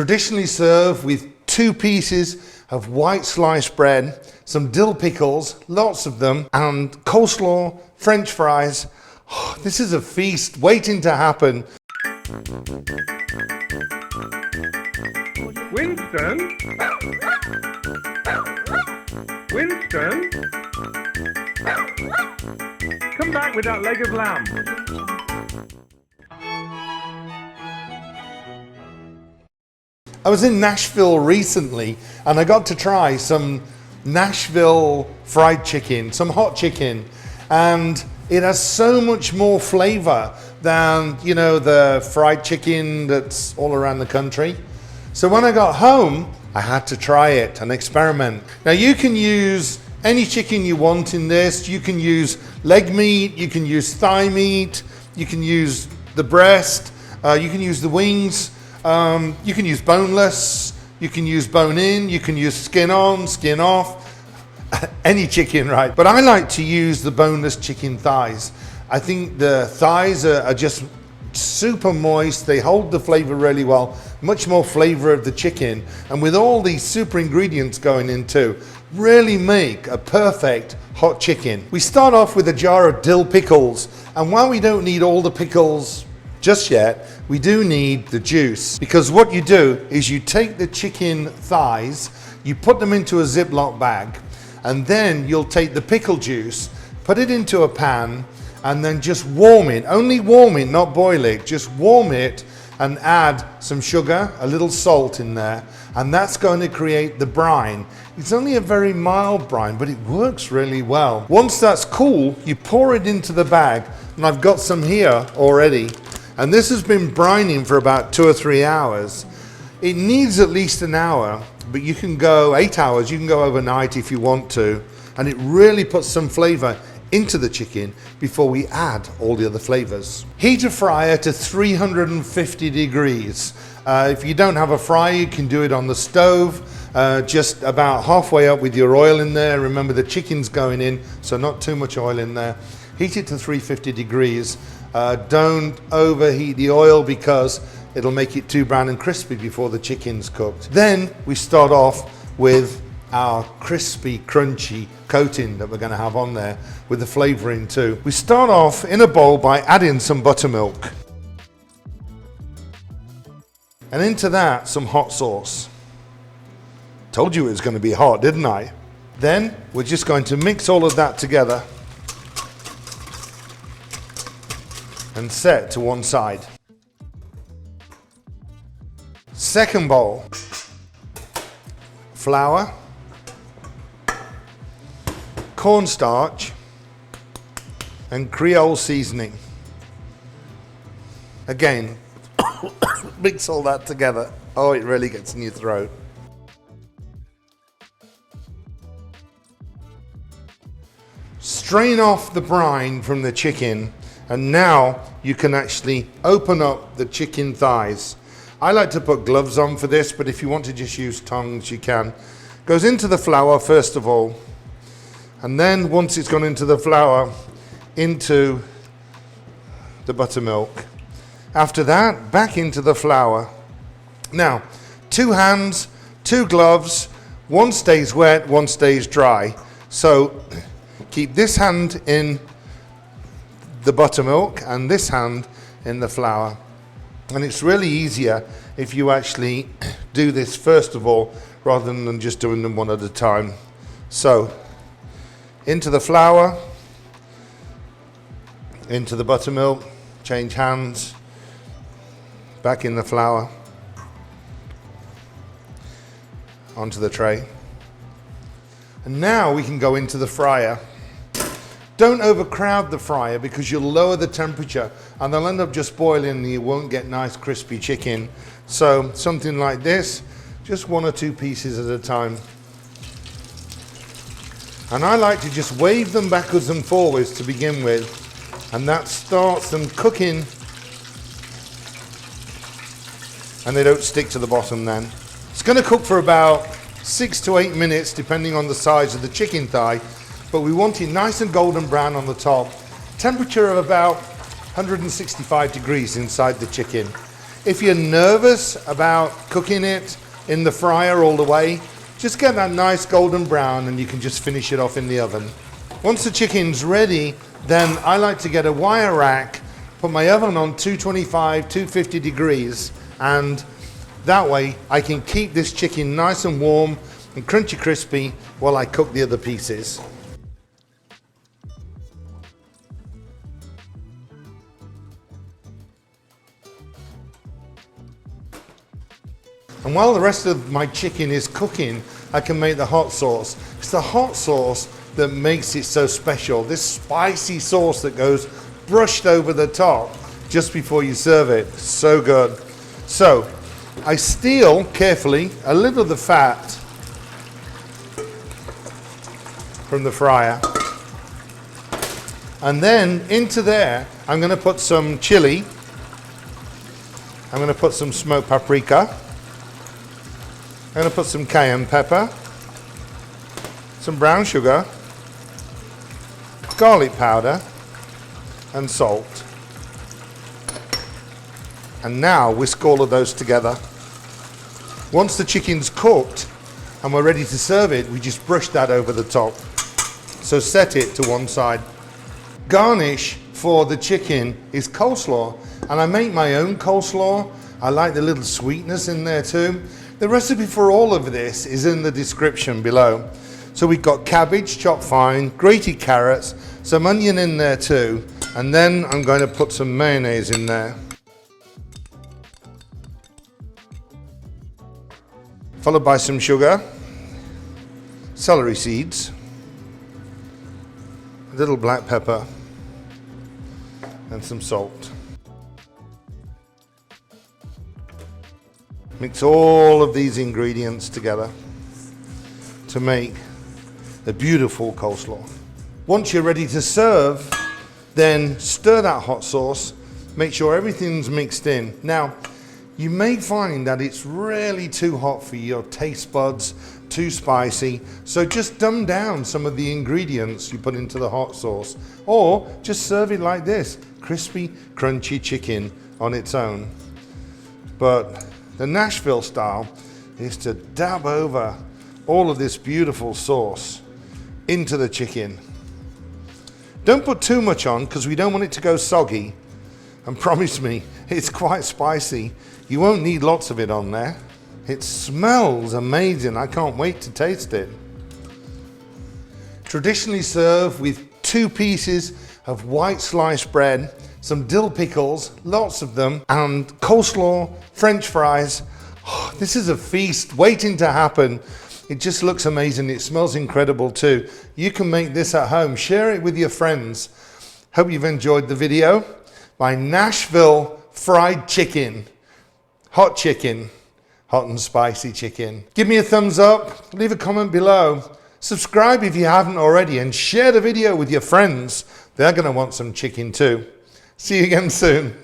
Traditionally served with 2 pieces of white sliced bread, some dill pickles, lots of them, and coleslaw, French fries. Oh, this is a feast waiting to happen. Winston? Winston? Come back with that leg of lamb. I was in Nashville recently and I got to try some Nashville fried chicken, some hot chicken, and it has so much more flavor than, you know, the fried chicken that's all around the country. So when I got home, I had to try it and experiment. Now you can use any chicken you want in this. You can use leg meat, you can use thigh meat, you can use the breast, you can use the wings, you can use boneless, you can use bone in, you can use skin on, skin off, any chicken, right? But I like to use the boneless chicken thighs. I think the thighs are just super moist, they hold the flavor really well, much more flavor of the chicken, and with all these super ingredients going in too, really make a perfect hot chicken. We start off with a jar of dill pickles, and while we don't need all the pickles just yet, we do need the juice, because what you do is you take the chicken thighs, you put them into a Ziploc bag, and then you'll take the pickle juice, put it into a pan, and then just warm it. Only warm it, not boil it. Just warm it and add some sugar, a little salt in there, and that's going to create the brine. It's only a very mild brine, but it works really well. Once that's cool, you pour it into the bag, and I've got some here already, and this has been brining for about 2 or 3 hours. It needs at least an hour, but you can go 8 hours, you can go overnight if you want to, and it really puts some flavor into the chicken before we add all the other flavors. Heat a fryer to 350 degrees. If you don't have a fryer, you can do it on the stove, just about halfway up with your oil in there. Remember, the chicken's going in, so not too much oil in there. Heat it to 350 degrees. Don't overheat the oil because it'll make it too brown and crispy before the chicken's cooked. Then we start off with our crispy, crunchy coating that we're going to have on there with the flavoring too. We start off in a bowl by adding some buttermilk. And into that, some hot sauce. Told you it was going to be hot, didn't I? Then we're just going to mix all of that together and set to one side. Second bowl, flour, cornstarch, and creole seasoning. Again, mix all that together. Oh, it really gets in your throat. Strain off the brine from the chicken, and now you can actually open up the chicken thighs. I like to put gloves on for this, but if you want to just use tongs, you can. Goes into the flour first of all, and then once it's gone into the flour, into the buttermilk. After that, back into the flour. Now, 2 hands, 2 gloves, one stays wet, one stays dry. So keep this hand in the buttermilk and this hand in the flour. And it's really easier if you actually do this first of all, rather than just doing them one at a time. So, into the flour, into the buttermilk, change hands, back in the flour, onto the tray. And now we can go into the fryer. Don't overcrowd the fryer because you'll lower the temperature and they'll end up just boiling and you won't get nice crispy chicken. So something like this, just 1 or 2 pieces at a time. And I like to just wave them backwards and forwards to begin with, and that starts them cooking and they don't stick to the bottom then. It's going to cook for about 6 to 8 minutes depending on the size of the chicken thigh, but we want it nice and golden brown on the top. Temperature of about 165 degrees inside the chicken. If you're nervous about cooking it in the fryer all the way, just get that nice golden brown and you can just finish it off in the oven. Once the chicken's ready, then I like to get a wire rack, put my oven on 225, 250 degrees, and that way I can keep this chicken nice and warm and crunchy crispy while I cook the other pieces. And while the rest of my chicken is cooking, I can make the hot sauce. It's the hot sauce that makes it so special. This spicy sauce that goes brushed over the top just before you serve it. So good. So I steal carefully a little of the fat from the fryer. And then into there, I'm going to put some chili. I'm going to put some smoked paprika. I'm going to put some cayenne pepper, some brown sugar, garlic powder, and salt. And now whisk all of those together. Once the chicken's cooked and we're ready to serve it, we just brush that over the top. So set it to one side. Garnish for the chicken is coleslaw, and I make my own coleslaw. I like the little sweetness in there too. The recipe for all of this is in the description below. So we've got cabbage chopped fine, grated carrots, some onion in there too, and then I'm going to put some mayonnaise in there. Followed by some sugar, celery seeds, a little black pepper, and some salt. Mix all of these ingredients together to make the beautiful coleslaw. Once you're ready to serve, then stir that hot sauce, make sure everything's mixed in. Now, you may find that it's really too hot for your taste buds, too spicy, so just dumb down some of the ingredients you put into the hot sauce, or just serve it like this, crispy, crunchy chicken on its own. But the Nashville style is to dab over all of this beautiful sauce into the chicken. Don't put too much on because we don't want it to go soggy. And promise me, it's quite spicy. You won't need lots of it on there. It smells amazing. I can't wait to taste it. Traditionally served with 2 pieces of white sliced bread, some dill pickles, lots of them, and coleslaw, French fries. Oh, this is a feast waiting to happen. It just looks amazing. It smells incredible too. You can make this at home. Share it with your friends. Hope you've enjoyed the video. My Nashville fried chicken. Hot chicken. Hot and spicy chicken. Give me a thumbs up. Leave a comment below. Subscribe if you haven't already, and share the video with your friends. They're going to want some chicken too. See you again soon.